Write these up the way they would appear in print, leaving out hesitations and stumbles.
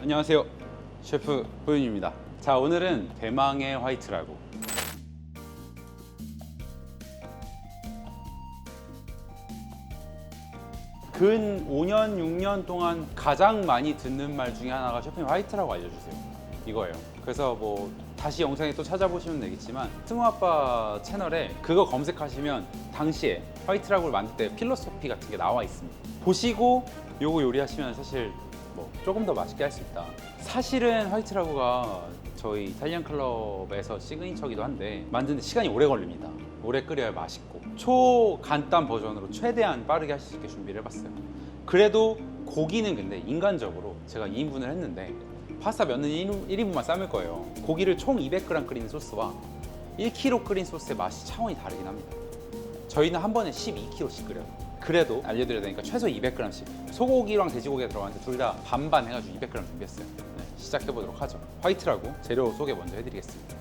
안녕하세요, 셰프 호윤입니다. 자, 오늘은 대망의 화이트라고. 근 5년, 6년 동안 가장 많이 듣는 말 중에 하나가 셰프님 화이트라고 알려주세요, 이거예요. 그래서 뭐 다시 영상에 또 찾아보시면 되겠지만 승우아빠 채널에 그거 검색하시면 당시에 화이트라고를 만들 때 필로소피 같은 게 나와 있습니다. 보시고 요거 요리하시면 사실 뭐 조금 더 맛있게 할 수 있다. 사실은 화이트라고가 저희 이탈리안 클럽에서 시그니처기도 한데 만드는데 시간이 오래 걸립니다. 오래 끓여야 맛있고 초간단 버전으로 최대한 빠르게 할 수 있게 준비를 해봤어요. 그래도 고기는 근데 인간적으로 제가 2인분을 했는데 파스타 면은 1인분만 삶을 거예요. 고기를 총 200g 끓이는 소스와 1kg 끓인 소스의 맛이 차원이 다르긴 합니다. 저희는 한 번에 12kg씩 끓여요. 그래도 알려드려야 되니까 최소 200g씩. 소고기랑 돼지고기가 들어가는데 둘 다 반반 해가지고 200g 준비했어요. 네, 시작해보도록 하죠. 화이트라고 재료 소개 먼저 해드리겠습니다.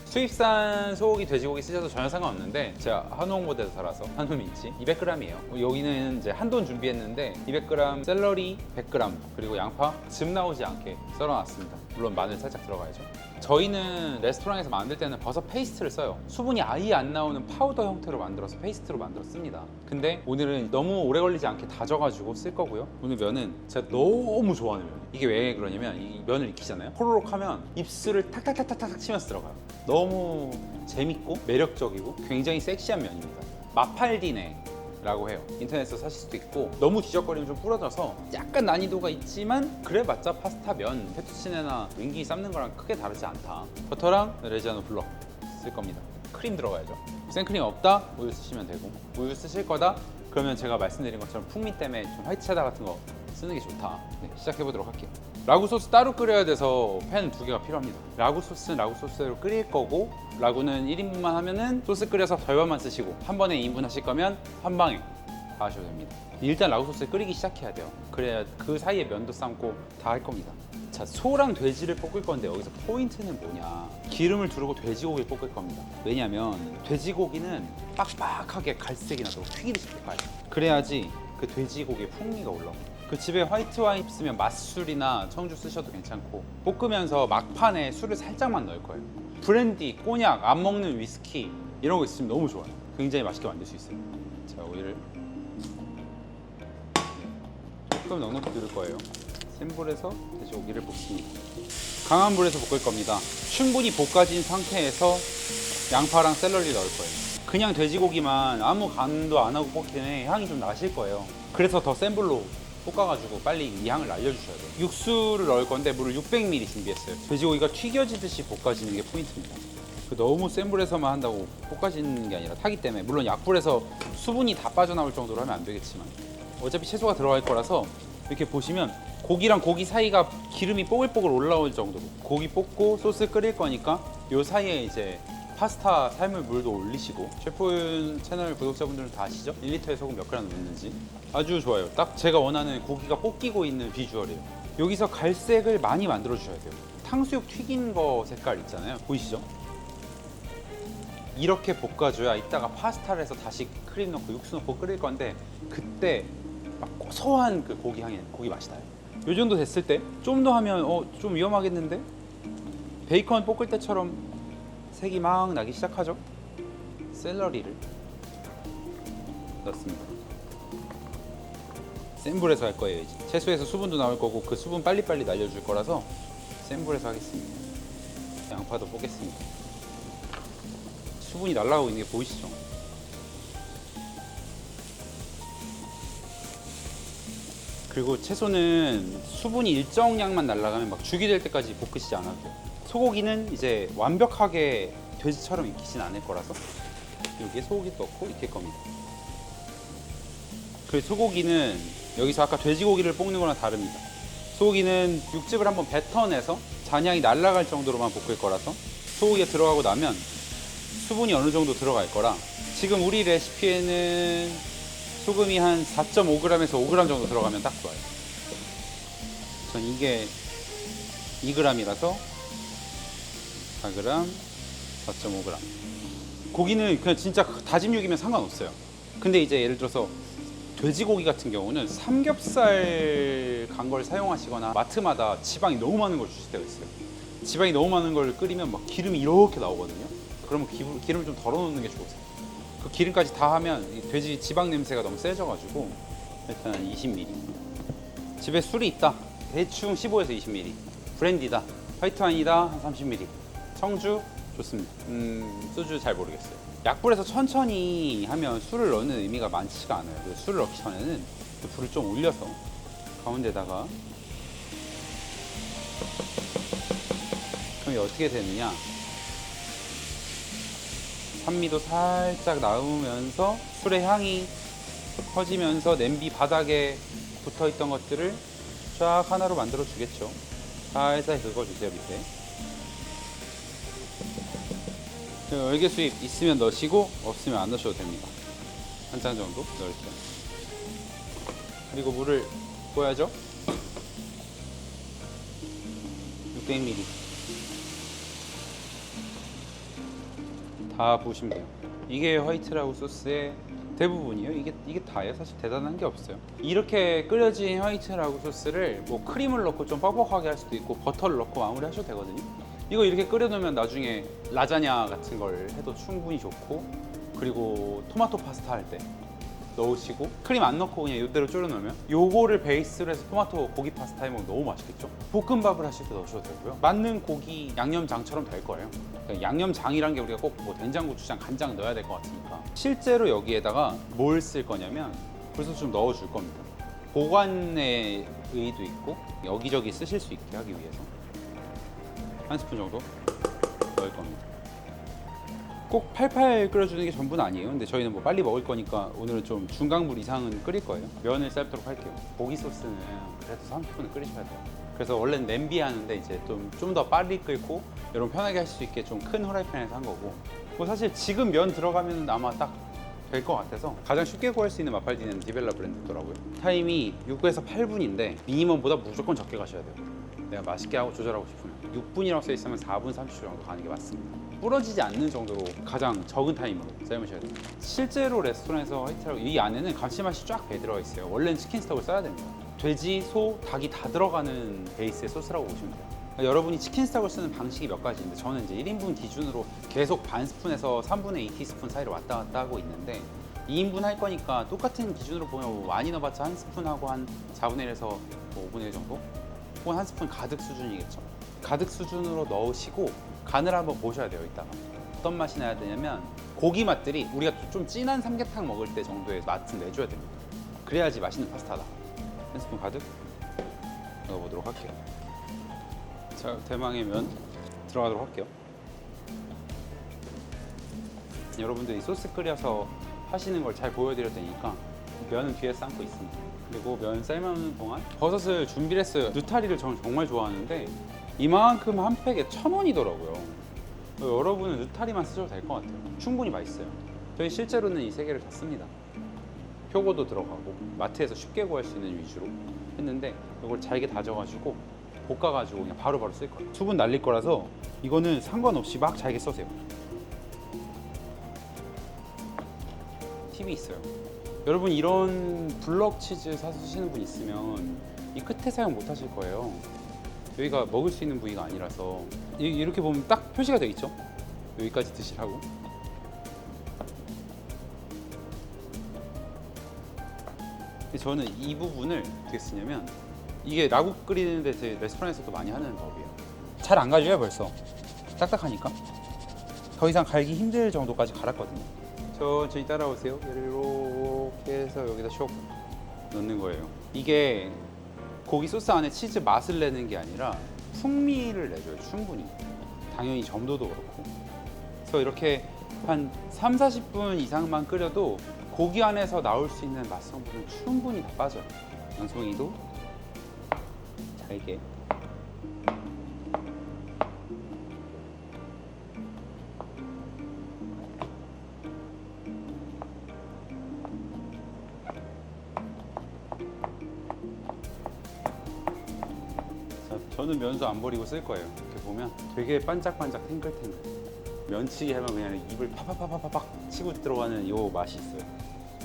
수입산 소고기, 돼지고기 쓰셔도 전혀 상관없는데 제가 한우홍보대에서 살아서 한우민치 200g이에요. 여기는 이제 한돈 준비했는데 200g 샐러리 100g 그리고 양파 즙 나오지 않게 썰어놨습니다. 물론 마늘 살짝 들어가야죠. 저희는 레스토랑에서 만들 때는 버섯 페이스트를 써요. 수분이 아예 안 나오는 파우더 형태로 만들어서 페이스트로 만들었습니다. 근데 오늘은 너무 오래 걸리지 않게 다져가지고 쓸 거고요. 오늘 면은 제가 너무 좋아하는 면이에요. 이게 왜 그러냐면 이 면을 익히잖아요. 호로록 하면 입술을 탁탁탁탁탁 치면서 들어가요. 너무 재밌고 매력적이고 굉장히 섹시한 면입니다. 마팔디네 라고 해요. 인터넷에서 사실 수도 있고 너무 뒤적거리면 좀 부러져서 약간 난이도가 있지만 그래봤자 파스타 면, 페투치네나 윙기 삶는 거랑 크게 다르지 않다. 버터랑 레지아노 블럭 쓸 겁니다. 크림 들어가야죠. 생크림 없다? 우유 쓰시면 되고, 우유 쓰실 거다? 그러면 제가 말씀드린 것처럼 풍미 때문에 좀 화이트 체다 같은 거 쓰는 게 좋다. 네, 시작해보도록 할게요. 라구 소스 따로 끓여야 돼서 팬 2개가 필요합니다. 라구 소스는 라구 소스대로 끓일 거고, 라구는 1인분만 하면은 소스 끓여서 절반만 쓰시고 한 번에 2인분 하실 거면 한 방에 다 하셔도 됩니다. 일단 라구 소스 끓이기 시작해야 돼요. 그래야 그 사이에 면도 삶고 다 할 겁니다. 자, 소랑 돼지를 볶을 건데 여기서 포인트는 뭐냐, 기름을 두르고 돼지고기를 볶을 겁니다. 왜냐면 돼지고기는 빡빡하게 갈색이 나도록 튀기듯이 볶아요. 그래야지 그 돼지고기의 풍미가 올라옵니다. 그 집에 화이트 와인 있으면 맛술이나 청주 쓰셔도 괜찮고, 볶으면서 막판에 술을 살짝만 넣을 거예요. 브랜디, 꼬냑, 안 먹는 위스키 이런 거 있으면 너무 좋아요. 굉장히 맛있게 만들 수 있어요. 자, 오이를 조금 넉넉히 두를 거예요. 센 불에서 돼지고기를 볶습니다. 강한 불에서 볶을 겁니다. 충분히 볶아진 상태에서 양파랑 샐러리 넣을 거예요. 그냥 돼지고기만 아무 간도 안 하고 볶이면 향이 좀 나실 거예요. 그래서 더 센 불로 볶아가지고 빨리 이 향을 날려주셔야 돼요. 육수를 넣을 건데 물을 600ml 준비했어요. 돼지고기가 튀겨지듯이 볶아지는 게 포인트입니다. 너무 센 불에서만 한다고 볶아지는 게 아니라 타기 때문에, 물론 약불에서 수분이 다 빠져나올 정도로 하면 안 되겠지만 어차피 채소가 들어갈 거라서 이렇게 보시면 고기랑 고기 사이가 기름이 뽀글뽀글 올라올 정도로 고기 볶고 소스 끓일 거니까 요 사이에 이제 파스타 삶을 물도 올리시고, 셰프 채널 구독자분들은 다 아시죠? 1리터에 소금 몇 그램 넣는지. 아주 좋아요. 딱 제가 원하는 고기가 볶이고 있는 비주얼이에요. 여기서 갈색을 많이 만들어 주셔야 돼요. 탕수육 튀긴 거 색깔 있잖아요, 보이시죠? 이렇게 볶아줘야 이따가 파스타를 해서 다시 크림 넣고 육수 넣고 끓일 건데 그때 막 고소한 그 고기 향이, 고기 맛이 나요. 요 정도 됐을 때 좀 더 하면 좀 위험하겠는데? 베이컨 볶을 때처럼 색이 막 나기 시작하죠. 샐러리를 넣습니다. 센 불에서 할 거예요. 이제 채소에서 수분도 나올 거고 그 수분 빨리빨리 날려줄 거라서 센 불에서 하겠습니다. 양파도 볶겠습니다. 수분이 날아가고 있는 게 보이시죠? 그리고 채소는 수분이 일정량만 날아가면 막 죽이 될 때까지 볶으시지 않아도 돼요. 소고기는 이제 완벽하게 돼지처럼 익히진 않을 거라서 여기에 소고기 넣고 익힐 겁니다. 그리고 소고기는 여기서 아까 돼지고기를 볶는 거랑 다릅니다. 소고기는 육즙을 한번 뱉어내서 잔향이 날아갈 정도로만 볶을 거라서 소고기가 들어가고 나면 수분이 어느 정도 들어갈 거라, 지금 우리 레시피에는 소금이 한 4.5g에서 5g 정도 들어가면 딱 좋아요. 전 이게 2g이라서 4g, 4.5g. 고기는 그냥 진짜 다짐육이면 상관없어요. 근데 이제 예를 들어서 돼지고기 같은 경우는 삼겹살 간 걸 사용하시거나 마트마다 지방이 너무 많은 걸 주실 때가 있어요. 지방이 너무 많은 걸 끓이면 막 기름이 이렇게 나오거든요. 그러면 기름을 좀 덜어놓는 게 좋으세요. 그 기름까지 다 하면 이 돼지 지방 냄새가 너무 세져가지고 일단 20ml. 집에 술이 있다. 대충 15에서 20ml. 브랜디다. 화이트 와인이다. 한 30ml. 청주 좋습니다. 소주 잘 모르겠어요. 약불에서 천천히 하면 술을 넣는 의미가 많지가 않아요. 그래서 술을 넣기 전에는 불을 좀 올려서 가운데다가 그럼 어떻게 되느냐, 산미도 살짝 나오면서 술의 향이 퍼지면서 냄비 바닥에 붙어있던 것들을 쫙 하나로 만들어 주겠죠. 살살 긁어주세요. 밑에 열개 수잎 있으면 넣으시고 없으면 안 넣으셔도 됩니다. 한 장 정도 넣을게요. 그리고 물을 부어야죠. 600ml 다 부으시면 돼요. 이게 화이트라고 소스의 대부분이에요. 이게 다예요. 사실 대단한 게 없어요. 이렇게 끓여진 화이트라고 소스를 뭐 크림을 넣고 좀 뻑뻑하게 할 수도 있고 버터를 넣고 마무리 하셔도 되거든요. 이거 이렇게 끓여놓으면 나중에 라자냐 같은 걸 해도 충분히 좋고, 그리고 토마토 파스타 할 때 넣으시고 크림 안 넣고 그냥 이대로 졸여놓으면 요거를 베이스로 해서 토마토 고기 파스타 해먹으면 너무 맛있겠죠? 볶음밥을 하실 때 넣으셔도 되고요. 맞는 고기 양념장처럼 될 거예요. 그러니까 양념장이란 게 우리가 꼭 뭐 된장, 고추장, 간장 넣어야 될 것 같으니까 실제로 여기에다가 뭘 쓸 거냐면 벌써 좀 넣어줄 겁니다. 보관의 의의도 있고 여기저기 쓰실 수 있게 하기 위해서 한 스푼 정도 넣을 겁니다. 꼭 팔팔 끓여주는 게 전부는 아니에요. 근데 저희는 뭐 빨리 먹을 거니까 오늘은 좀 중강불 이상은 끓일 거예요. 면을 삶도록 할게요. 고기 소스는 그래도 30분은 끓이셔야 돼요. 그래서 원래는 냄비에 하는데 이제 좀 더 빨리 끓고 여러분 편하게 하실 수 있게 좀 큰 후라이팬에서 한 거고, 뭐 사실 지금 면 들어가면 아마 딱 될 것 같아서 가장 쉽게 구할 수 있는 마팔디는 디벨라 브랜드더라고요. 타임이 6에서 8분인데 미니멈보다 무조건 적게 가셔야 돼요. 내가 맛있게 하고 조절하고 싶으면 6분이라고 써 있으면 4분 30초 정도 가는 게 맞습니다. 부러지지 않는 정도로 가장 적은 타임으로 삶으셔야 돼요. 실제로 레스토랑에서 화이트라고 이 안에는 감칠맛이 쫙 배 들어가 있어요. 원래는 치킨 스톡을 써야 됩니다. 돼지, 소, 닭이 다 들어가는 베이스의 소스라고 보시면 돼요. 그러니까 여러분이 치킨 스톡을 쓰는 방식이 몇 가지인데 저는 이제 1인분 기준으로 계속 반 스푼에서 3분의 2 티스푼 사이로 왔다 갔다 하고 있는데 2인분 할 거니까 똑같은 기준으로 보면 뭐 많이 넣어봤자 한 스푼하고 한 4분의 1에서 뭐 5분의 1 정도? 혹은 한 스푼 가득 수준이겠죠. 가득 수준으로 넣으시고 간을 한번 보셔야 돼요. 이따가 어떤 맛이 나야 되냐면 고기 맛들이 우리가 좀 진한 삼계탕 먹을 때 정도의 맛은 내줘야 됩니다. 그래야지 맛있는 파스타다. 한 스푼 가득 넣어보도록 할게요. 자, 대망의 면 들어가도록 할게요. 여러분들이 소스 끓여서 하시는 걸 잘 보여드릴 테니까 면은 뒤에 삶고 있습니다. 그리고 면 삶는 동안 버섯을 준비를 했어요. 느타리를 저는 정말 좋아하는데 이만큼 한 팩에 1,000원이더라고요. 여러분은 느타리만 쓰셔도 될 것 같아요. 충분히 맛있어요. 저희 실제로는 이 세 개를 다 씁니다. 표고도 들어가고 마트에서 쉽게 구할 수 있는 위주로 했는데 이걸 잘게 다져가지고 볶아가지고 그냥 바로바로 쓸 거예요. 수분 날릴 거라서 이거는 상관없이 막 잘게 써세요. 팁이 있어요. 여러분 이런 블럭 치즈 사시는 분 있으면 이 끝에 사용 못 하실 거예요. 여기가 먹을 수 있는 부위가 아니라서 이렇게 보면 딱 표시가 되어 있죠. 여기까지 드시라고. 저는 이 부분을 어떻게 쓰냐면 이게 라구 끓이는데 제 레스토랑에서도 많이 하는 법이에요. 잘 안 가져요 벌써. 딱딱하니까. 더 이상 갈기 힘들 정도까지 갈았거든요. 천천히 따라오세요. 이렇게 해서 여기다 쇽 넣는 거예요. 이게 고기 소스 안에 치즈 맛을 내는 게 아니라 풍미를 내줘요. 충분히. 당연히 점도도 그렇고. 그래서 이렇게 한 3, 40분 이상만 끓여도 고기 안에서 나올 수 있는 맛 성분은 충분히 다 빠져요. 양송이도 잘게. 저는 면수 안 버리고 쓸 거예요. 이렇게 보면 되게 반짝반짝 탱글탱글. 면치기 하면 그냥 입을 팍팍팍팍팍 치고 들어가는 요 맛이 있어요.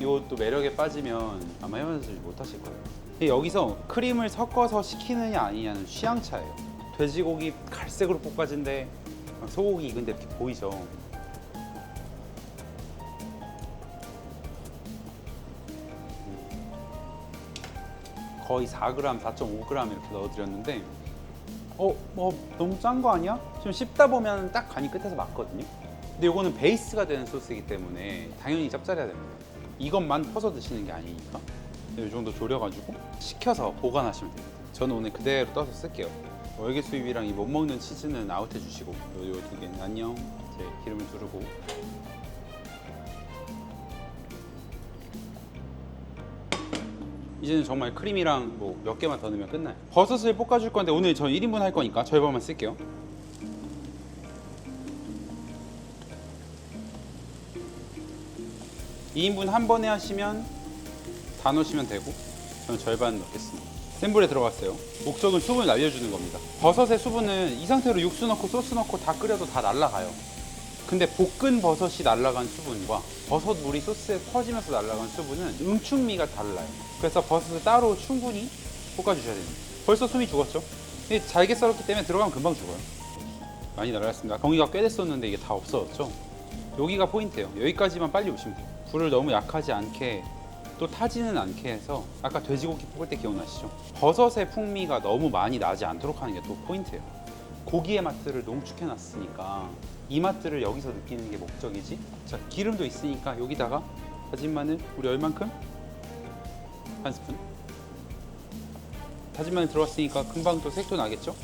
이것도 매력에 빠지면 아마 헤어지지 못하실 거예요. 근데 여기서 크림을 섞어서 시키느냐 아니냐는 취향차예요. 돼지고기 갈색으로 볶아진데 소고기 익은데 이렇게 보이죠. 거의 4g, 4.5g 이렇게 넣어드렸는데 너무 짠 거 아니야? 좀 씹다 보면 딱 간이 끝에서 맞거든요. 근데 이거는 베이스가 되는 소스이기 때문에 당연히 짭짤해야 됩니다. 이것만 퍼서 드시는 게 아니니까 이 정도 졸여가지고 식혀서 보관하시면 됩니다. 저는 오늘 그대로 떠서 쓸게요. 월계 수잎이랑 이 못 먹는 치즈는 아웃해 주시고 요 두 개는 안녕. 이제 기름을 두르고 이제는 정말 크림이랑 뭐 몇 개만 더 넣으면 끝나요. 버섯을 볶아줄 건데 오늘 저 1인분 할 거니까 절반만 쓸게요. (2인분) 한 번에 하시면 다 넣으시면 되고 저는 절반 넣겠습니다. 센 불에 들어갔어요. 목적은 수분을 날려주는 겁니다. 버섯의 수분은 이 상태로 육수 넣고 소스 넣고 다 끓여도 다 날아가요. 근데 볶은 버섯이 날아간 수분과 버섯 물이 소스에 퍼지면서 날아간 수분은 응축미가 달라요. 그래서 버섯을 따로 충분히 볶아주셔야 됩니다. 벌써 숨이 죽었죠? 근데 잘게 썰었기 때문에 들어가면 금방 죽어요. 많이 날아갔습니다. 경기가 꽤 됐었는데 이게 다 없어졌죠? 여기가 포인트예요. 여기까지만 빨리 오시면 돼요. 불을 너무 약하지 않게 또 타지는 않게 해서 아까 돼지고기 볶을 때 기억나시죠? 버섯의 풍미가 너무 많이 나지 않도록 하는 게 또 포인트예요. 고기의 맛들을 농축해 놨으니까 이 맛들을 여기서 느끼는 게 목적이지. 자, 기름도 있으니까 여기다가 다진 마늘 우리 얼만큼? 한 스푼. 다진 마늘 들어갔으니까 금방 또 색도 나겠죠?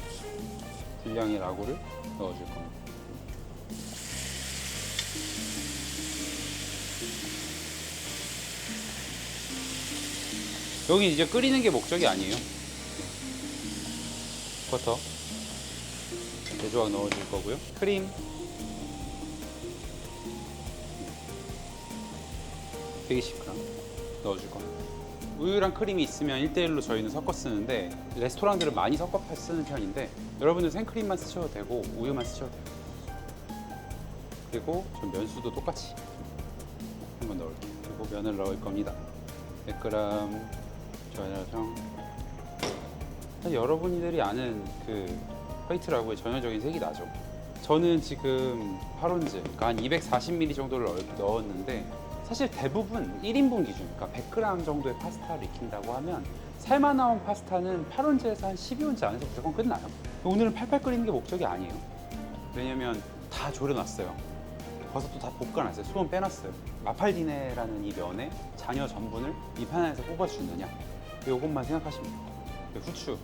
분량의 라고를 넣어줄 겁니다. 여기 이제 끓이는 게 목적이 아니에요. 버터 네 조각 넣어줄 거고요. 크림 120g 넣어줄 겁니다. 우유랑 크림이 있으면 1대1로 저희는 섞어 쓰는데 레스토랑들은 많이 섞어 쓰는 편인데 여러분은 생크림만 쓰셔도 되고 우유만 쓰셔도 돼요. 그리고 전 면수도 똑같이 한번 넣을게요. 그리고 면을 넣을 겁니다. 100g 저녁. 여러분들이 아는 그 화이트라고의 전형적인 색이 나죠. 저는 지금 파론즈 그러니까 한 240ml 정도를 넣었는데 사실 대부분 1인분 기준, 그러니까 100g 정도의 파스타를 익힌다고 하면 삶아 나온 파스타는 파론즈에서 한 12분째 안에서 무조건 끝나요. 오늘은 팔팔 끓이는 게 목적이 아니에요. 왜냐면 다 졸여놨어요. 버섯도 다 볶아놨어요. 수분 빼놨어요. 마팔디네라는 이 면에 잔여 전분을 이 판 안에서 뽑아주느냐, 이것만 생각하시면 돼요. 후추,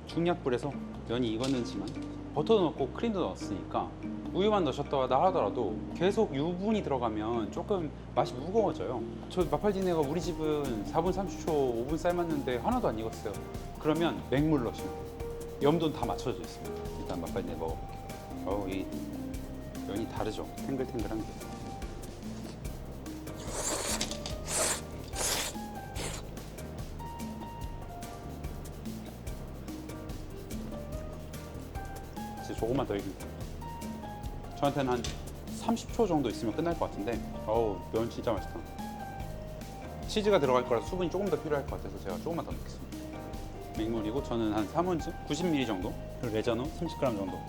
중약불에서 면이 익었는지만 버터도 넣고 크림도 넣었으니까 우유만 넣으셨다 하더라도 계속 유분이 들어가면 조금 맛이 무거워져요. 저 마팔디네가 우리 집은 4분 30초 5분 삶았는데 하나도 안 익었어요. 그러면 맹물 넣으시면 돼요. 염도는 다 맞춰져 있습니다. 일단 마팔디네 먹어볼게요. 이 면이 다르죠? 탱글탱글한 게. 조금만 더 익을게요. 저한테는 한 30초 정도 있으면 끝날 것 같은데 면 진짜 맛있다. 치즈가 들어갈 거라서 수분이 조금 더 필요할 것 같아서 제가 조금만 더 넣겠습니다. 맹물이고 저는 한 3원즈 90ml 정도, 그리고 레자노 30g 정도.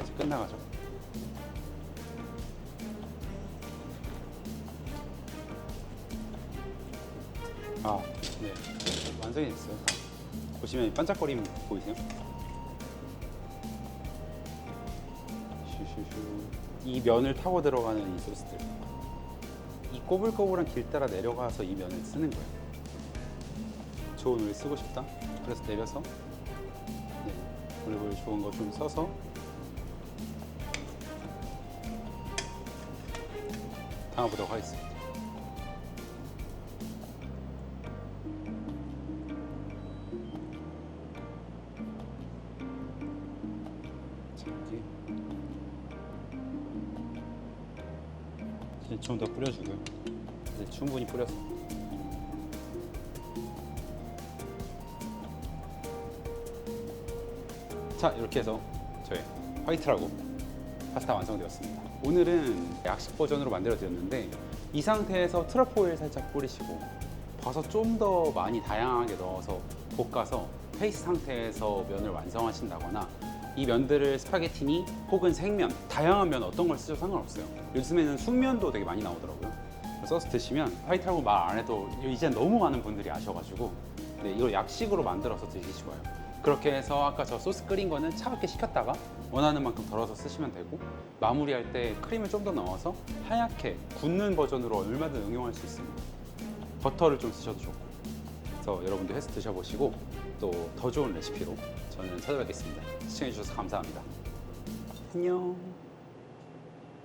이제 끝나가죠. 네, 완성이 됐어요. 보시면 반짝거림 보이세요? 슈슈슈. 이 면을 타고 들어가는 이 소스들, 이 꼬불꼬불한 길 따라 내려가서 이 면을 쓰는 거예요. 좋은 오일 쓰고 싶다? 그래서 내려서 올리브오일 좋은 거 좀 써서 담아보도록 하겠습니다. 좀 더 뿌려주고요. 이제 충분히 뿌려서 자, 이렇게 해서 저의 화이트라고 파스타 완성되었습니다. 오늘은 약식 버전으로 만들어 드렸는데 이 상태에서 트러플 오일 살짝 뿌리시고 버섯 좀 더 많이 다양하게 넣어서 볶아서 페이스트 상태에서 면을 완성하신다거나 이 면들을 스파게티니 혹은 생면, 다양한 면 어떤 걸 쓰셔도 상관없어요. 요즘에는 순면도 되게 많이 나오더라고요. 써서 드시면 화이트라고 말 안 해도 이제 너무 많은 분들이 아셔가지고 네, 이걸 약식으로 만들어서 드시기 좋아요. 그렇게 해서 아까 저 소스 끓인 거는 차갑게 식혔다가 원하는 만큼 덜어서 쓰시면 되고, 마무리할 때 크림을 좀 더 넣어서 하얗게 굳는 버전으로 얼마든 응용할 수 있습니다. 버터를 좀 쓰셔도 좋고. 그래서 여러분도 해서 드셔보시고 또 더 좋은 레시피로 저는 찾아뵙겠습니다. 시청해주셔서 감사합니다. 안녕.